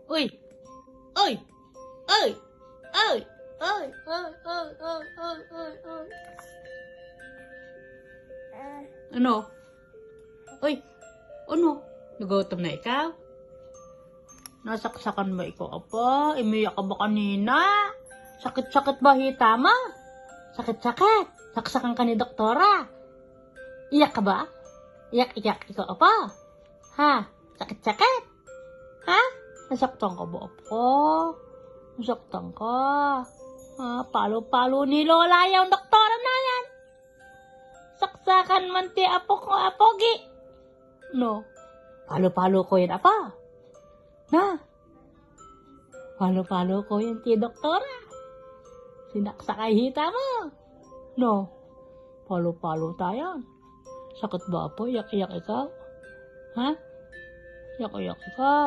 Uy! Uy! Uy! Uy! Uy! Uy! Uy! Uy! Uy! Uy! Uy! Ano? Uy! Ano? Nagutom na ikaw? Nasaksakan ba ikaw, apa? Imiyak ka ba kanina? Sakit-sakit ba hita mo? Sakit-sakit. Saksakan ka ni doktora. Iyak ka ba? Iyak-iyak ikaw, apa? Ha? Sakit-sakit? Ha? Nasaktan ka ba, apa? Nasaktan ka? Ha? Palo-palo ni Lola yung doktora na yan. Saksakan man ti apo ko, apogi. No? Palo-palo ko yun, apa? Na? Palo-palo ko yun ti doktora. Sinaksakay hita mo. No? Palo-palo tayo. Sakit ba, apo? Iyak-iyak ikaw? Ha? Iyak-iyak ikaw?